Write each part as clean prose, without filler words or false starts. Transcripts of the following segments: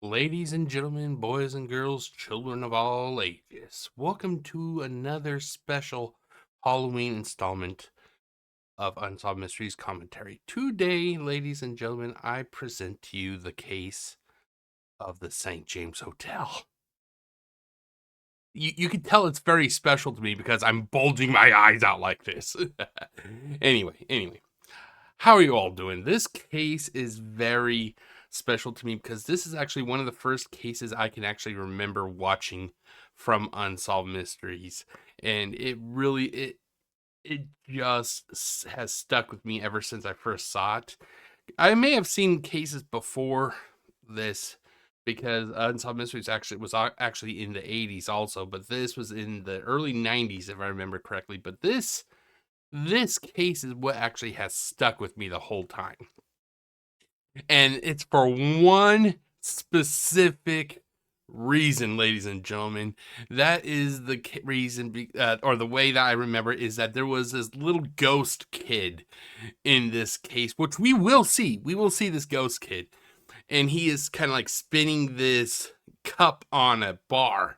Ladies and gentlemen, boys and girls, children of all ages, welcome to another special Halloween installment of Unsolved Mysteries Commentary. Today, ladies and gentlemen, I present to you the case of the St. James Hotel. You can tell it's very special to me because I'm bulging my eyes out like this. Anyway, how are you all doing? This case is very special to me because this is actually one of the first cases I can actually remember watching from Unsolved Mysteries, and it just has stuck with me ever since I first saw it. I may have seen cases before this because Unsolved Mysteries actually in the 80s also, but this was in the early 90s if I remember correctly. But this case is what actually has stuck with me the whole time. And it's for one specific reason, ladies and gentlemen. That is the reason, or the way that I remember, is that there was this little ghost kid in this case, which we will see. We will see this ghost kid. And he is kind of like spinning this cup on a bar.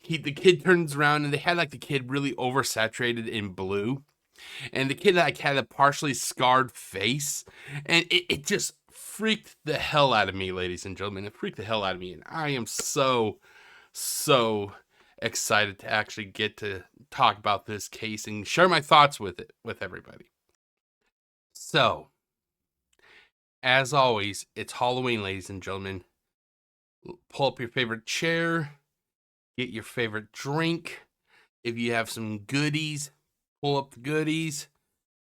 The kid turns around, and they had like the kid really oversaturated in blue. And the kid like had a partially scarred face. And it just freaked the hell out of me, ladies and gentlemen. It freaked the hell out of me. And I am so excited to actually get to talk about this case and share my thoughts with everybody. So, as always, it's Halloween, ladies and gentlemen. Pull up your favorite chair, get your favorite drink. If you have some goodies, pull up the goodies.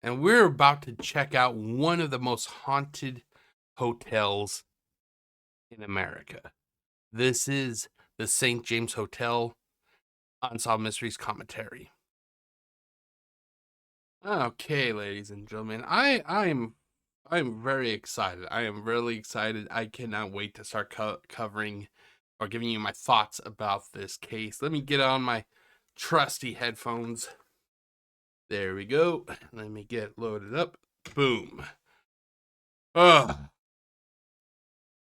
And we're about to check out one of the most haunted hotels in America. This is the St. James Hotel, Unsolved Mysteries Commentary. Okay, ladies and gentlemen, I'm very excited. I am really excited. I cannot wait to start covering or giving you my thoughts about this case. Let me get on my trusty headphones. There we go. Let me get loaded up. Boom.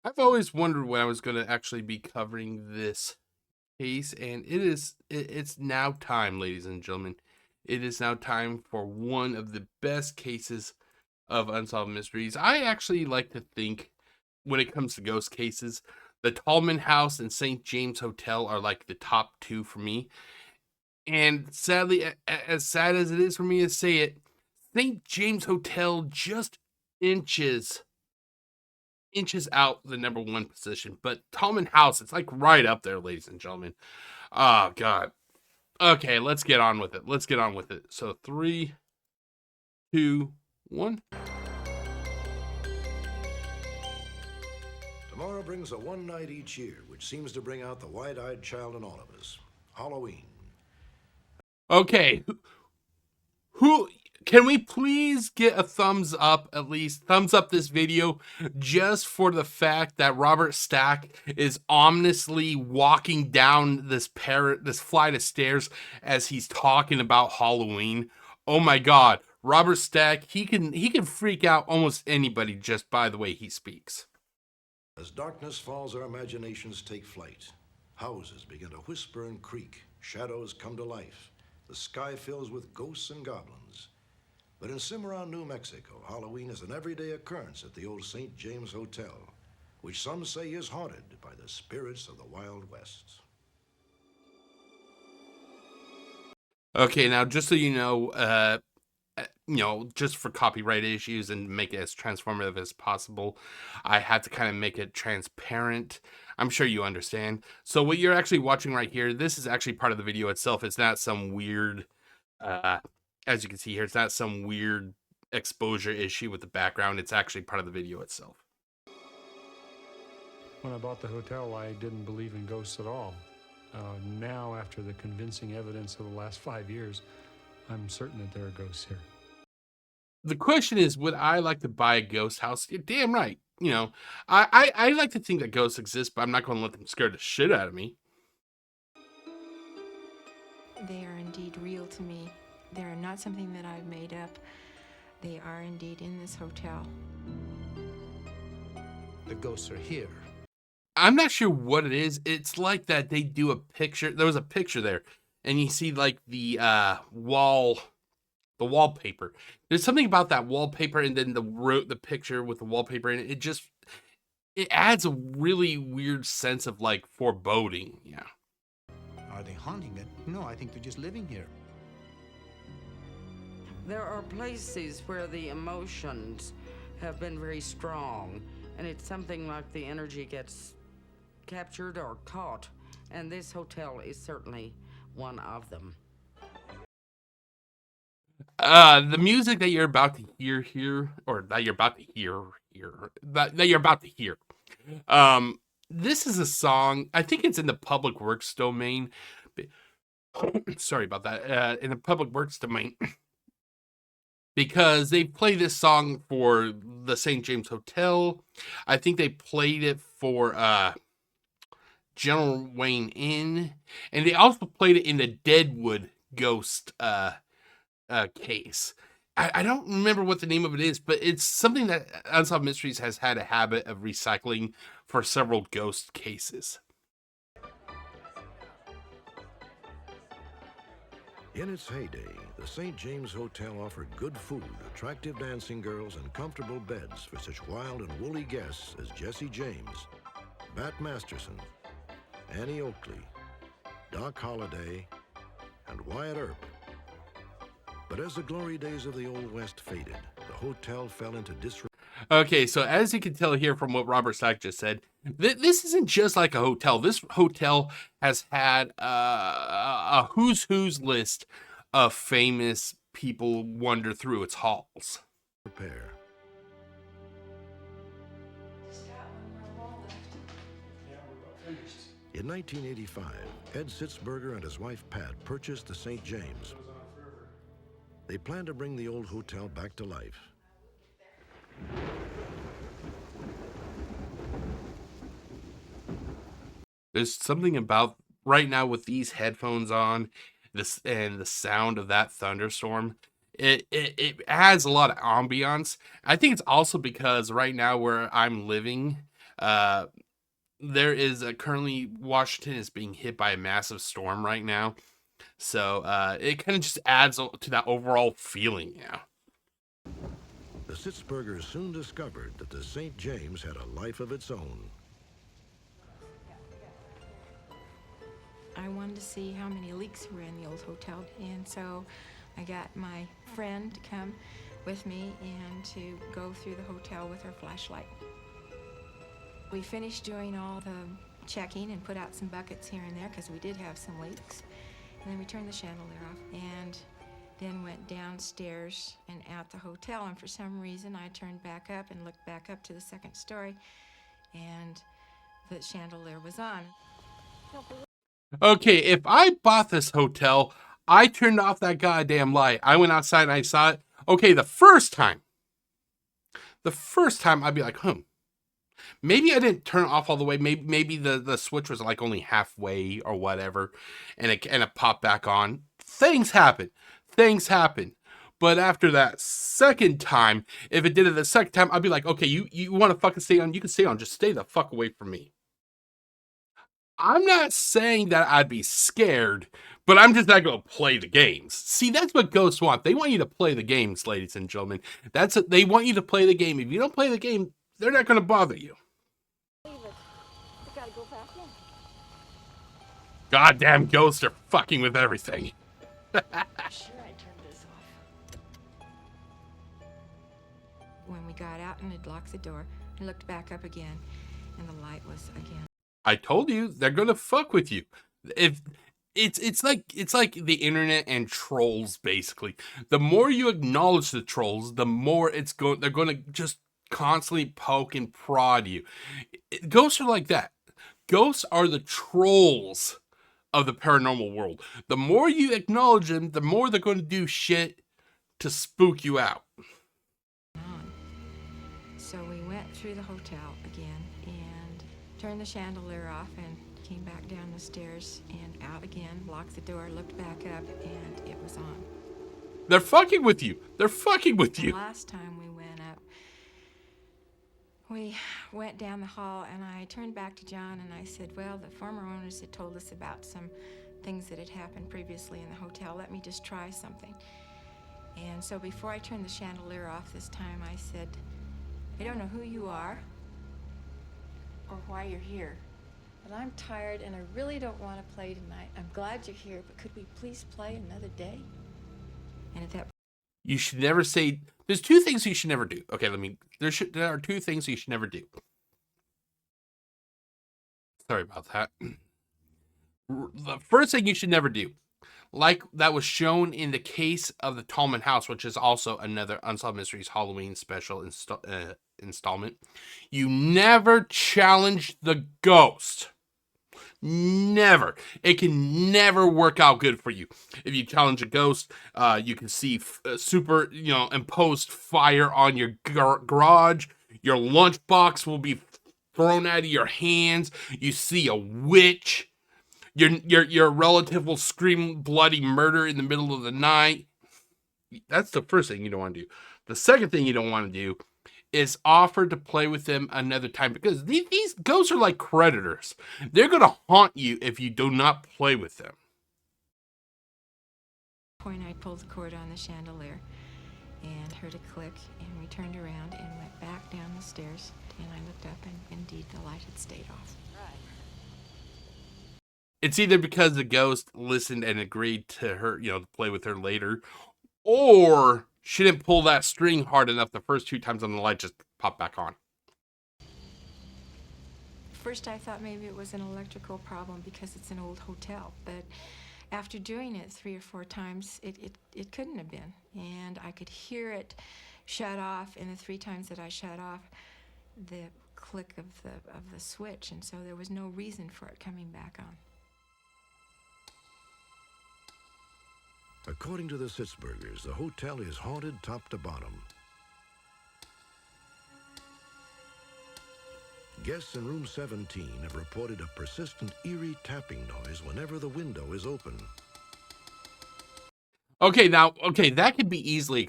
I've always wondered when I was going to actually be covering this case, and it's now time, ladies and gentlemen. It is now time for one of the best cases of Unsolved Mysteries. I actually like to think, when it comes to ghost cases, the Tallman House and St. James Hotel are like the top two for me. And sadly, as sad as it is for me to say it, St. James Hotel just inches out the number one position. But Tallman House, it's like right up there, ladies and gentlemen. Oh, God. Okay, let's get on with it. So 3, 2, 1. Tomorrow brings a one night each year, which seems to bring out the wide-eyed child in all of us. Halloween. Okay. Who can we please get a thumbs up, at least thumbs up this video, just for the fact that Robert Stack is ominously walking down this flight of stairs as he's talking about Halloween. Oh my God, Robert Stack, he can freak out almost anybody just by the way he speaks. As darkness falls, our imaginations take flight. Houses begin to whisper and creak. Shadows come to life. The sky fills with ghosts and goblins. But in Cimarron, New Mexico, Halloween is an everyday occurrence at the old St. James Hotel, which some say is haunted by the spirits of the Wild West. Okay, now just so you know, just for copyright issues and make it as transformative as possible, I had to kind of make it transparent. I'm sure you understand. So what you're actually watching right here, this is actually part of the video itself. It's not some weird, as you can see here, it's not some weird exposure issue with the background. It's actually part of the video itself. When I bought the hotel, I didn't believe in ghosts at all. Now, after the convincing evidence of the last 5 years, I'm certain that there are ghosts here. The question is, would I like to buy a ghost house? You're damn right. I like to think that ghosts exist, but I'm not going to let them scare the shit out of me. They are indeed real to me. They are not something that I've made up. They are indeed in this hotel. The ghosts are here. I'm not sure what it is. It's like that they do a picture. There was a picture there, and you see like the wallpaper. There's something about that wallpaper, and then the picture with the wallpaper in it. It adds a really weird sense of like foreboding. Yeah. Are they haunting it? No, I think they're just living here. There are places where the emotions have been very strong, and it's something like the energy gets captured or caught, and this hotel is certainly one of them. The music that you're about to hear here, or that you're about to hear here, that you're about to hear. This is a song. I think it's in the public works domain. Sorry about that. In the public works domain. Because they play this song for the St. James Hotel. I think they played it for General Wayne Inn. And they also played it in the Deadwood ghost case. I don't remember what the name of it is, but it's something that Unsolved Mysteries has had a habit of recycling for several ghost cases. In its heyday, the St. James Hotel offered good food, attractive dancing girls, and comfortable beds for such wild and woolly guests as Jesse James, Bat Masterson, Annie Oakley, Doc Holliday, and Wyatt Earp. But as the glory days of the Old West faded, the hotel fell into disrepair. Okay, so as you can tell here from what Robert Stack just said, this isn't just like a hotel. This hotel has had a who's list of famous people wander through its halls. In 1985, Ed Sitzberger and his wife Pat purchased the St. James. They plan to bring the old hotel back to life. There's something about right now with these headphones on, this and the sound of that thunderstorm. It adds a lot of ambiance. I think it's also because right now where I'm living, there is currently Washington is being hit by a massive storm right now. So it kind of just adds to that overall feeling, yeah. The Sitzbergers soon discovered that the St. James had a life of its own. I wanted to see how many leaks were in the old hotel, and so I got my friend to come with me and to go through the hotel with her flashlight. We finished doing all the checking and put out some buckets here and there because we did have some leaks. And then we turned the chandelier off and then went downstairs and out the hotel. And for some reason, I turned back up and looked back up to the second story, and the chandelier was on. Okay, if I bought this hotel, I turned off that goddamn light. I went outside and I saw it. Okay, the first time I'd be like, maybe I didn't turn it off all the way. Maybe the switch was like only halfway or whatever, and it popped back on. Things happen. But after that second time, if it did it the second time, I'd be like, okay, you want to fucking stay on? You can stay on. Just stay the fuck away from me. I'm not saying that I'd be scared, but I'm just not going to play the games. See, that's what ghosts want. They want you to play the games, ladies and gentlemen. They want you to play the game. If you don't play the game, they're not going to bother you. Goddamn ghosts are fucking with everything. Sure, I turned this off. When we got out and had locked the door, I looked back up again, and the light was again. I told you they're gonna fuck with you. If it's like the internet and trolls basically. The more you acknowledge the trolls, the more they're gonna just constantly poke and prod you. Ghosts are like that. Ghosts are the trolls of the paranormal world. The more you acknowledge them, the more they're going to do shit to spook you out. So we went through the hotel again and turned the chandelier off and came back down the stairs and out again, locked the door, looked back up, and it was on. They're fucking with you. They're fucking with you. The last time we went up, we went down the hall, and I turned back to John and I said, well, the former owners had told us about some things that had happened previously in the hotel. Let me just try something. And so before I turned the chandelier off this time, I said, I don't know who you are or why you're here, but I'm tired and I really don't want to play tonight. I'm glad you're here, but could we please play another day? And at that You should never say. There's two things you should never do. Okay, there are two things you should never do. Sorry about that. The first thing you should never do, like that was shown in the case of the Tallman House, which is also another Unsolved Mysteries Halloween special installment. You never challenge the ghost. Never. It can never work out good for you. If you challenge a ghost, you can see imposed fire on your garage. Your lunchbox will be thrown out of your hands. You see a witch. Your relative will scream bloody murder in the middle of the night. That's the first thing you don't want to do. The second thing you don't want to do is offer to play with them another time, because these ghosts are like predators. They're going to haunt you if you do not play with them. point, I pulled the cord on the chandelier and heard a click, and we turned around and went back down the stairs, and I looked up, and indeed the light had stayed off. It's either because the ghost listened and agreed to her, to play with her later, or she didn't pull that string hard enough the first two times and the light just popped back on. First, I thought maybe it was an electrical problem because it's an old hotel, but after doing it 3 or 4 times, it couldn't have been. And I could hear it shut off, and the 3 times that I shut off, the click of the switch, and so there was no reason for it coming back on. According to the Sitzbergers, the hotel is haunted top to bottom. Guests in room 17 have reported a persistent, eerie tapping noise whenever the window is open. Okay, that could be easily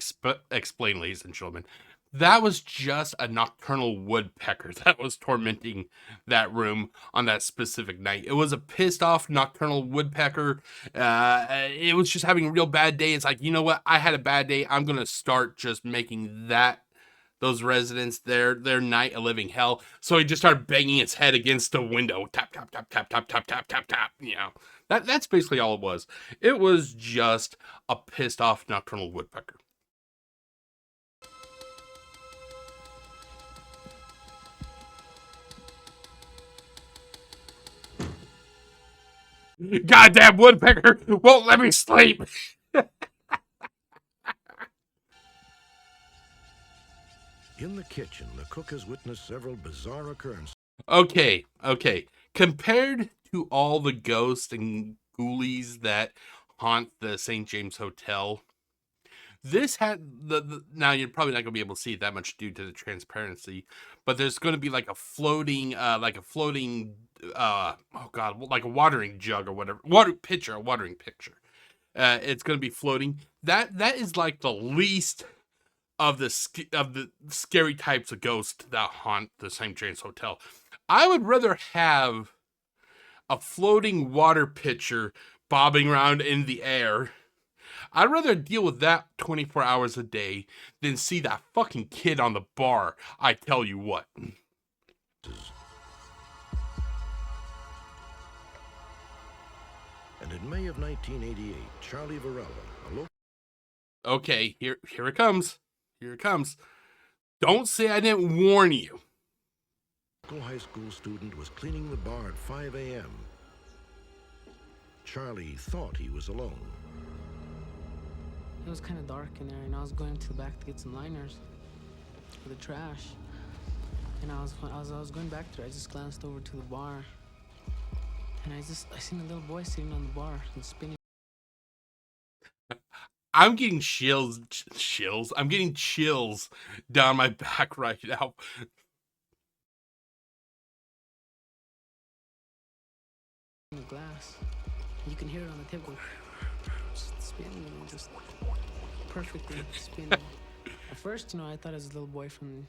explained, ladies and gentlemen. That was just a nocturnal woodpecker that was tormenting that room on that specific night. It was a pissed off nocturnal woodpecker. It was just having a real bad day. It's like, you know what? I had a bad day. I'm going to start just making those residents their night a living hell. So he just started banging its head against the window. Tap, tap, tap, tap, tap, tap, tap, tap, tap. That's basically all it was. It was just a pissed off nocturnal woodpecker. Goddamn woodpecker won't let me sleep. In the kitchen, the cook has witnessed several bizarre occurrences. Okay. Compared to all the ghosts and ghoulies that haunt the St. James Hotel, this had now you're probably not going to be able to see it that much due to the transparency, but there's going to be like a floating like a watering jug or whatever, watering pitcher. It's going to be floating. That is like the least of the scary types of ghosts that haunt the St. James Hotel. I would rather have a floating water pitcher bobbing around in the air. I'd rather deal with that 24 hours a day than see that fucking kid on the bar. I tell you what. And in May of 1988, Charlie Varela, a local... Okay, here it comes. Here it comes. Don't say I didn't warn you. high school student was cleaning the bar at 5 a.m. Charlie thought he was alone. It was kind of dark in there, and I was going to the back to get some liners for the trash. And I was going back there, I just glanced over to the bar, and I seen a little boy sitting on the bar and spinning. I'm getting chills. I'm getting chills down my back right now. In the glass, you can hear it on the table, just spinning, just perfectly spinning. At first, I thought it was a little boy from,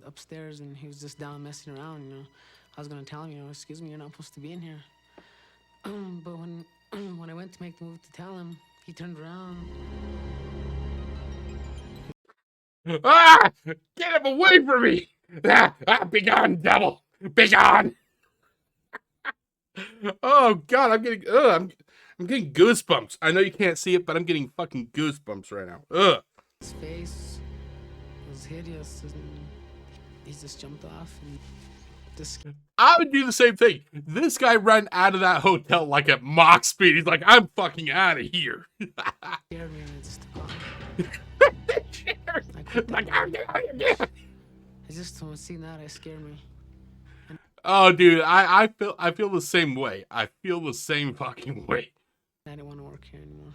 upstairs, and he was just down messing around, I was gonna tell him, excuse me, you're not supposed to be in here. But when I went to make the move to tell him, he turned around. Ah! Get him away from me! Be gone, devil! Be gone! Oh God, I'm getting goosebumps. I know you can't see it, but I'm getting fucking goosebumps right now. Ugh. His face was hideous, and he just jumped off and just. I would do the same thing. This guy ran out of that hotel like at Mach speed. He's like, I'm fucking out of here. Scared me, and I just took off. I just don't see that. It scared me. Oh, dude, I feel the same way. I feel the same fucking way. I didn't want to work here anymore.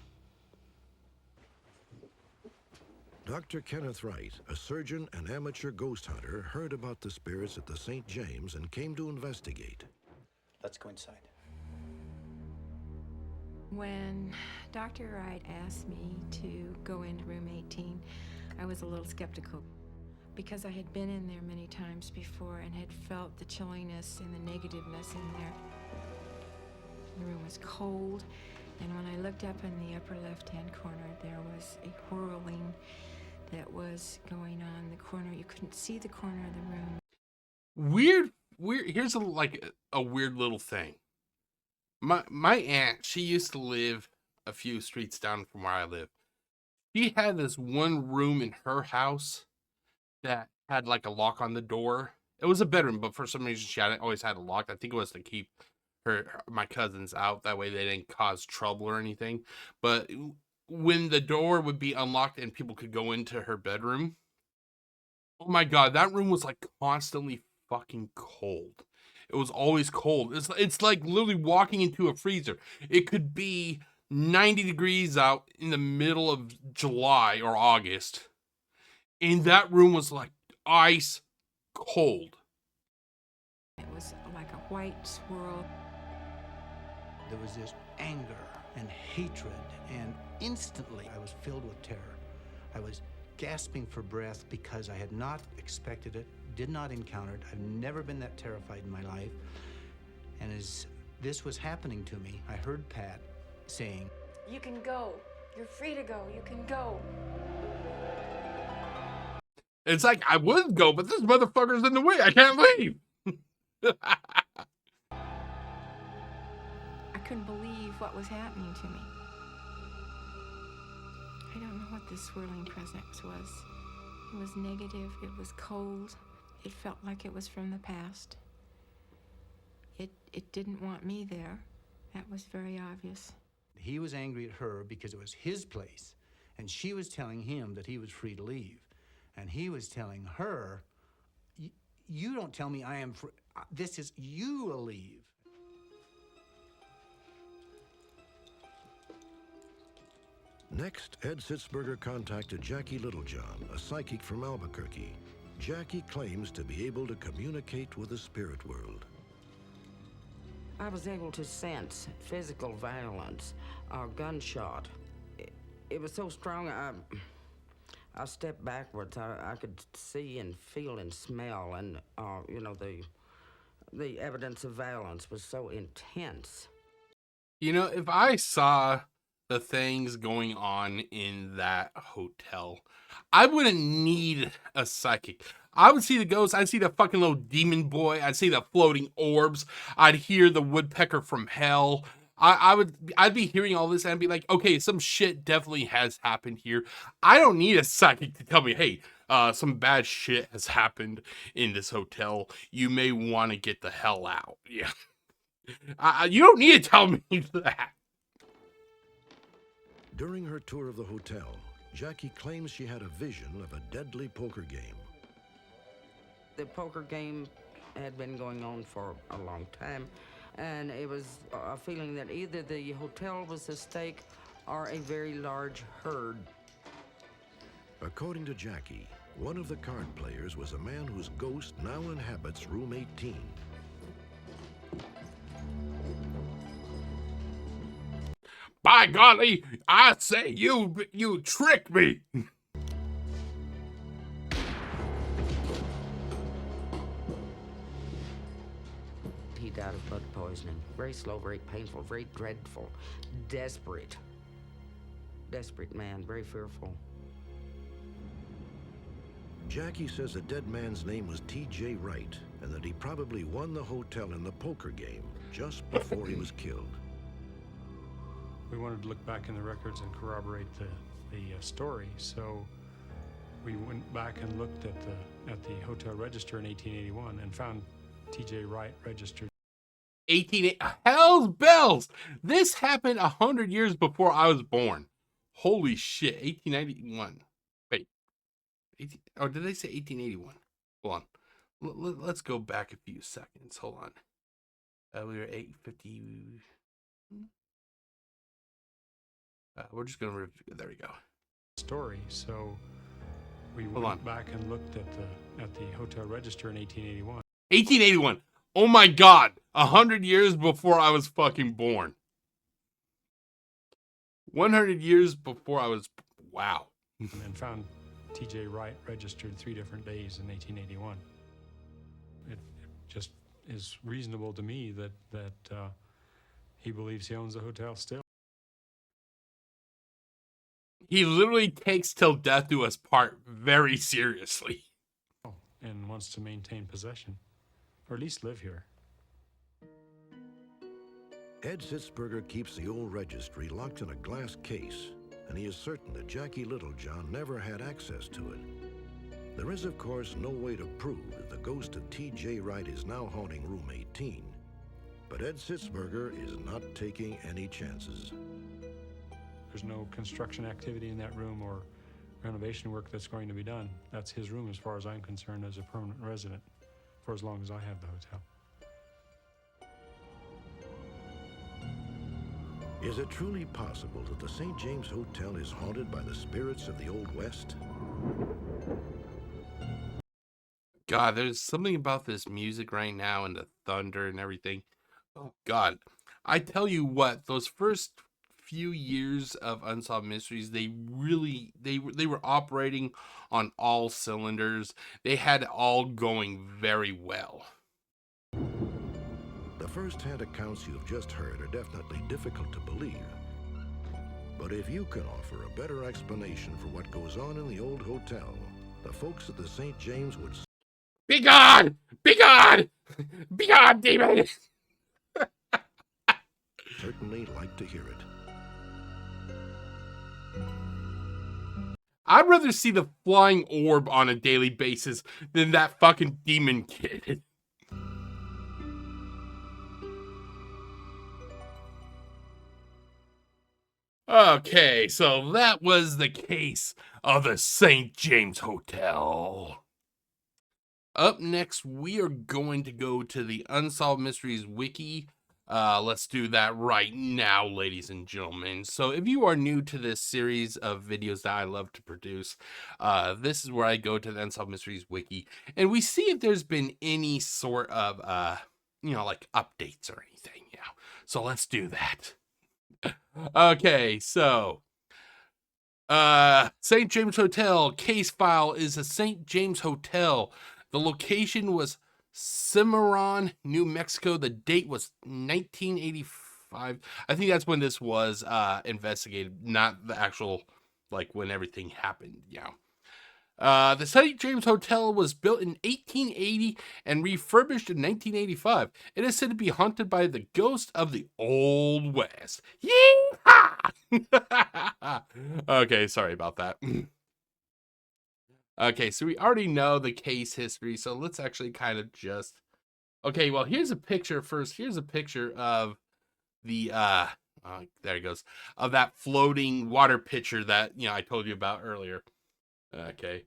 Dr. Kenneth Wright, a surgeon and amateur ghost hunter, heard about the spirits at the St. James and came to investigate. Let's go inside. When Dr. Wright asked me to go into room 18, I was a little skeptical because I had been in there many times before and had felt the chilliness and the negativeness in there. The room was cold, and when I looked up in the upper left-hand corner, there was a whirling that was going on in the corner. You couldn't see the corner of the room. Weird. Here's a weird little thing. My aunt, she used to live a few streets down from where I live. She had this one room in her house that had like a lock on the door. It was a bedroom, but for some reason she always had a lock. I think it was to keep my cousins out. That way they didn't cause trouble or anything. But when the door would be unlocked and people could go into her bedroom, oh my God, that room was like constantly fucking cold. It was always cold. It's like literally walking into a freezer. It could be 90 degrees out in the middle of July or August, and that room was like ice cold. It was like a white swirl. There was this anger and hatred, and instantly I was filled with terror. I was gasping for breath because I had not expected it, did not encounter it. I've never been that terrified in my life. And as this was happening to me, I heard Pat saying, You can go. You're free to go. You can go. It's like, I would go, but this motherfucker's in the way. I can't leave. I couldn't believe what was happening to me. I don't know what this swirling presence was. It was negative. It was cold. It felt like it was from the past. It didn't want me there. That was very obvious. he was angry at her because it was his place, and she was telling him that he was free to leave. And he was telling her, you don't tell me I am free. This is, you will leave. Next, Ed Sitzberger contacted Jackie Littlejohn, a psychic from Albuquerque. Jackie claims to be able to communicate with the spirit world. I was able to sense physical violence, a gunshot. It was so strong, I stepped backwards. I could see and feel and smell, and you know, the evidence of violence was so intense. You know, if I saw the things going on in that hotel, I wouldn't need a psychic. I would see the ghosts. I'd see the fucking little demon boy. I'd see the floating orbs. I'd hear the woodpecker from hell. I'd be hearing all this and be like, okay, some shit definitely has happened here. I don't need a psychic to tell me, hey, some bad shit has happened in this hotel. You may want to get the hell out. Yeah. You don't need to tell me that. During her tour of the hotel, Jackie claims she had a vision of a deadly poker game. The poker game had been going on for a long time, and it was a feeling that either the hotel was a stake or a very large herd. According to Jackie, one of the card players was a man whose ghost now inhabits room 18. By golly, I say you tricked me. out of blood poisoning. Very slow, very painful, very dreadful. Desperate. Desperate man, very fearful. Jackie says the dead man's name was T.J. Wright, and that he probably won the hotel in the poker game just before he was killed. We wanted to look back in the records and corroborate the story, so we went back and looked at the hotel register in 1881 and found T.J. Wright registered. 18 hell's bells. This happened 100 years before I was born. Holy shit. 1891. Wait. 18, or did they say 1881? Hold on. Let's go back a few seconds. Hold on. We were 850. We're just gonna review. There we go. Story. So we went back and looked at the hotel register in 1881. 1881. Oh my god. 100 years before I was fucking born. 100 years before I was. Wow. And found T.J. Wright registered 3 different days in 1881. It just is reasonable to me that he believes he owns the hotel still. He literally takes till death do us part very seriously. And wants to maintain possession, or at least live here. Ed Sitzberger keeps the old registry locked in a glass case, and he is certain that Jackie Littlejohn never had access to it. There is, of course, no way to prove that the ghost of T.J. Wright is now haunting room 18, but Ed Sitzberger is not taking any chances. There's no construction activity in that room or renovation work that's going to be done. That's his room as far as I'm concerned as a permanent resident, for as long as I have the hotel. Is it truly possible that the St. James Hotel is haunted by the spirits of the Old West? God, there's something about this music right now and the thunder and everything. Oh God, I tell you what, those first few years of Unsolved Mysteries, they were operating on all cylinders. They had it all going very well. The first-hand accounts you've just heard are definitely difficult to believe. But if you can offer a better explanation for what goes on in the old hotel, the folks at the St. James would... Be gone! Be gone! Be gone, demon! certainly like to hear it. I'd rather see the flying orb on a daily basis than that fucking demon kid. Okay, so that was the case of the St. James Hotel. Up next, we are going to go to the Unsolved Mysteries Wiki. Let's do that right now, ladies and gentlemen. So if you are new to this series of videos that I love to produce, this is where I go to the Unsolved Mysteries Wiki, and we see if there's been any sort of, like updates or anything, So let's do that. Okay, so St. James Hotel case file is a St. James Hotel. The location was Cimarron, New Mexico. The date was 1985. I think that's when this was investigated, not the actual, when everything happened, The St. James Hotel was built in 1880 and refurbished in 1985. It is said to be haunted by the ghost of the Old West. Yeehaw! Okay, sorry about that. Okay, so we already know the case history, so let's actually kind of just... Okay, well, here's a picture first. Here's a picture of the, there it goes, of that floating water pitcher that, I told you about earlier. Okay.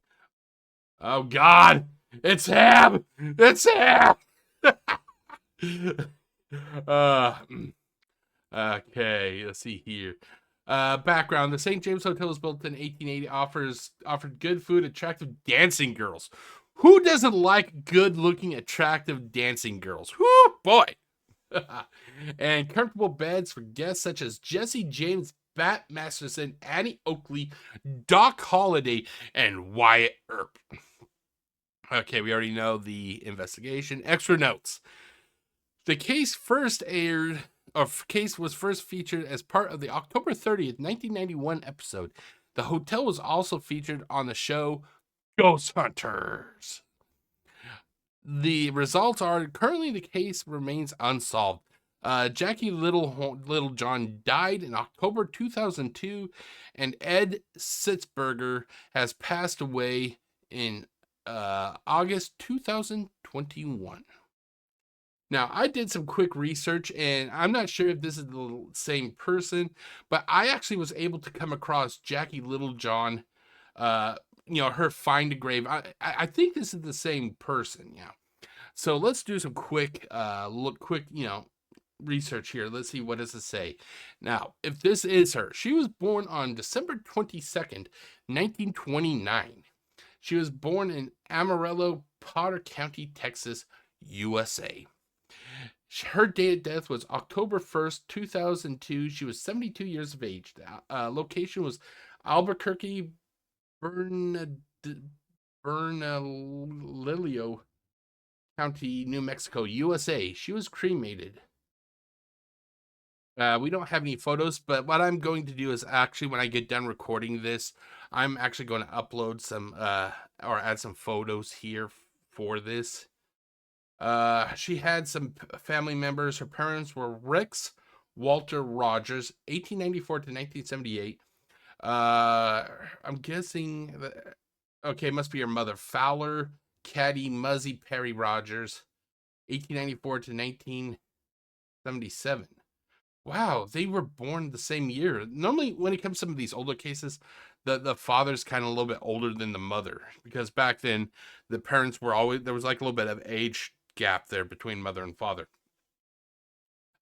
Oh, God! It's him! It's him! Okay, let's see here. Background: the St. James Hotel was built in 1880. Offered good food, attractive dancing girls. Who doesn't like good-looking, attractive dancing girls? Whoo, boy! And comfortable beds for guests such as Jesse James, Bat Masterson, Annie Oakley, Doc Holliday, and Wyatt Earp. Okay, we already know the investigation. Extra notes. The case was first featured as part of the October 30th, 1991 episode. The hotel was also featured on the show Ghost Hunters. The results are currently the case remains unsolved. Jackie Littlejohn died in October 2002, and Ed Sitzberger has passed away in August 2021. Now, I did some quick research, and I'm not sure if this is the same person, but I actually was able to come across Jackie Littlejohn, her find a grave. I think this is the same person, yeah. So let's do some quick research here. Let's see, what does it say? Now, if this is her, she was born on December 22nd, 1929. She was born in Amarillo, Potter County, Texas, USA. Her date of death was October 1st, 2002. She was 72 years of age. The location was Albuquerque, Bernalillo County, New Mexico, USA. She was cremated. We don't have any photos, but what I'm going to do is actually, when I get done recording this, I'm actually going to upload some or add some photos here for this. She had some family members. Her parents were Rex Walter Rogers, 1894 to 1978. I'm guessing that, okay, must be her mother, Fowler Caddy Muzzy Perry Rogers, 1894 to 1977. Wow, they were born the same year. Normally, when it comes to some of these older cases, the father's kind of a little bit older than the mother, because back then the parents were always, there was like a little bit of age gap there between mother and father.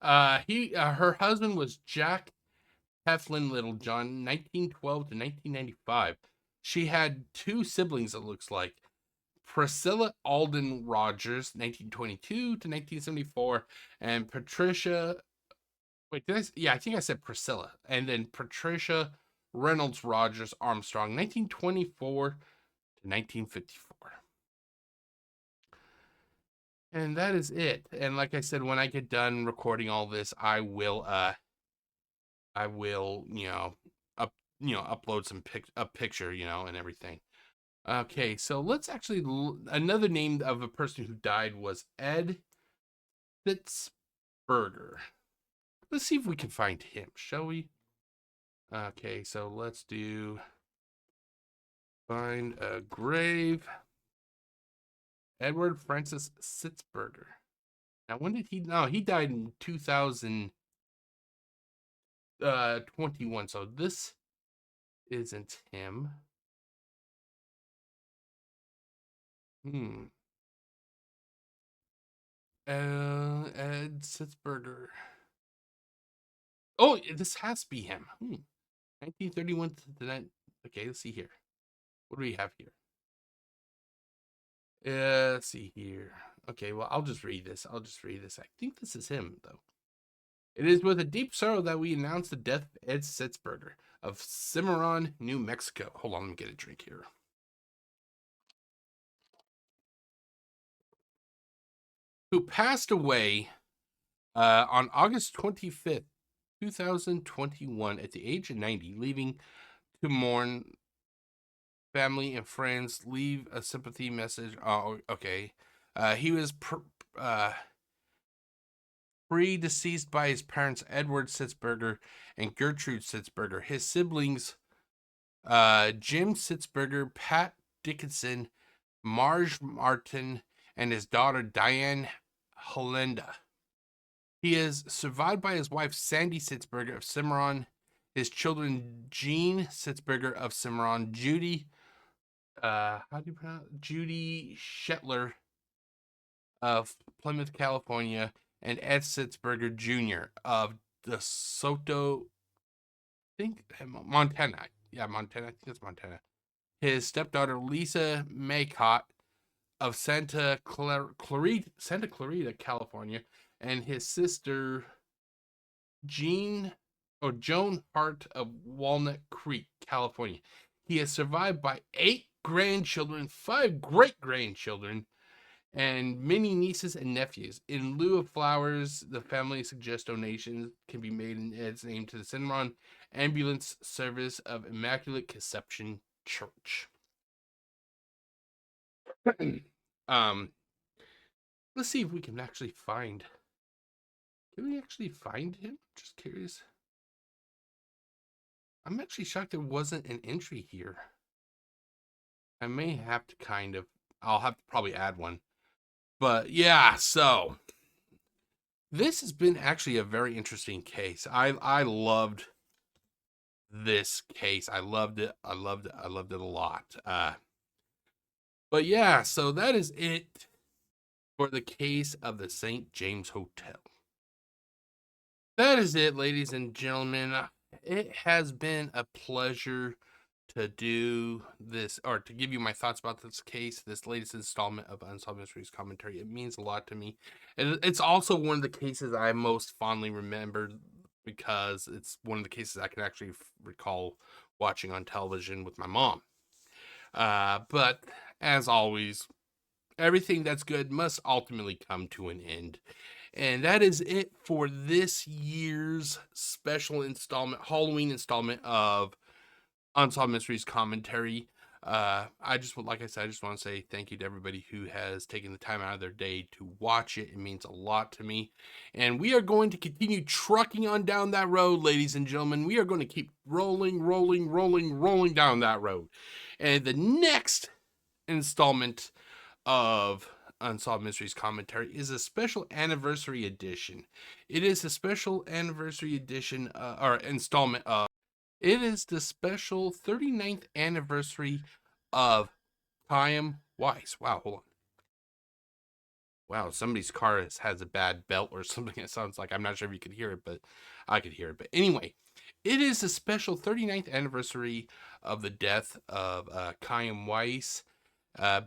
Her husband was Jack Heflin Littlejohn, 1912 to 1995. She had two siblings, it looks like. Priscilla Alden Rogers, 1922 to 1974, and Patricia. Wait, I think I said Priscilla. And then Patricia Reynolds Rogers Armstrong, 1924 to 1954. And that is it. And like I said, when I get done recording all this, I will upload a picture, and everything. Okay, so let's actually, another name of a person who died was Ed Sitzberger. Let's see if we can find him, shall we? Okay, so let's do find a grave. Edward Francis Sitzberger. Now, when did he? No, he died in 2021. So this isn't him. Ed Sitzberger. Oh, this has to be him. 1931 to the okay, let's see here. What do we have here? Let's see here. Okay, well, I'll just read this. I think this is him, though. It is with a deep sorrow that we announce the death of Ed Sitzberger of Cimarron, New Mexico. Hold on, let me get a drink here. Who passed away on August 25th, 2021 at the age of 90, leaving to mourn. Family and friends leave a sympathy message. Oh, okay. He was predeceased by his parents, Edward Sitzberger and Gertrude Sitzberger. His siblings, Jim Sitzberger, Pat Dickinson, Marge Martin, and his daughter, Diane Holenda. He is survived by his wife, Sandy Sitzberger of Cimarron, his children, Jean Sitzberger of Cimarron, Judy Shetler of Plymouth, California, and Ed Sitzberger Jr. of DeSoto, I think, Montana. Yeah, Montana. I think it's Montana. His stepdaughter, Lisa Maycott of Santa Clarita, California, and his sister, Joan Hart of Walnut Creek, California. He is survived by 8 grandchildren, 5 great-grandchildren, and many nieces and nephews. In lieu of flowers, the family suggests donations can be made in Ed's name to the Cimarron Ambulance Service of Immaculate Conception Church. Let's see if we can actually find. Can we actually find him? Just curious. I'm actually shocked there wasn't an entry here. I may have to I'll have to probably add one. But yeah, so this has been actually a very interesting case. I loved this case. I loved it. I loved it a lot. But yeah, so that is it for the case of the St. James Hotel. That is it, ladies and gentlemen. It has been a pleasure to do this, or to give you my thoughts about this case, this latest installment of Unsolved Mysteries Commentary. It means a lot to me. And it's also one of the cases I most fondly remembered, because it's one of the cases I can actually recall watching on television with my mom. But as always, everything that's good must ultimately come to an end. And that is it for this year's special installment, Halloween installment of Unsolved Mysteries Commentary. I just want to say thank you to everybody who has taken the time out of their day to watch it. It means a lot to me. And we are going to continue trucking on down that road, ladies and gentlemen. We are going to keep rolling down that road. And the next installment of Unsolved Mysteries Commentary is a special anniversary edition. It is a special anniversary edition, or installment of. It is the special 39th anniversary of Chaim Weiss. Wow, hold on. Wow, somebody's car has a bad belt or something. It sounds like, I'm not sure if you could hear it, but I could hear it. But anyway, it is the special 39th anniversary of the death of Chaim Weiss.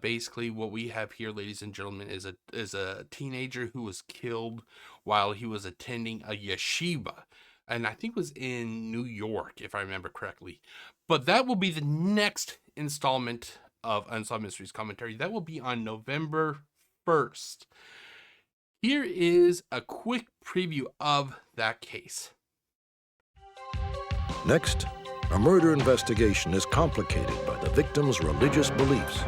Basically, what we have here, ladies and gentlemen, is a teenager who was killed while he was attending a yeshiva, and I think it was in New York, if I remember correctly. But that will be the next installment of Unsolved Mysteries Commentary. That will be on November 1st. Here is a quick preview of that case. Next, a murder investigation is complicated by the victim's religious beliefs.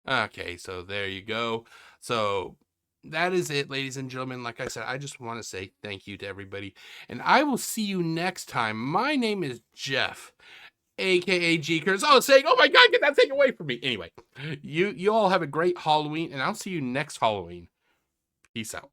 Okay, so there you go. So that is it, ladies and gentlemen. Like I said, I just want to say thank you to everybody, and I will see you next time. My name is Jeff, aka GCurse. Oh, saying, oh my God, get that thing away from me. Anyway, you all have a great Halloween, and I'll see you next Halloween. Peace out.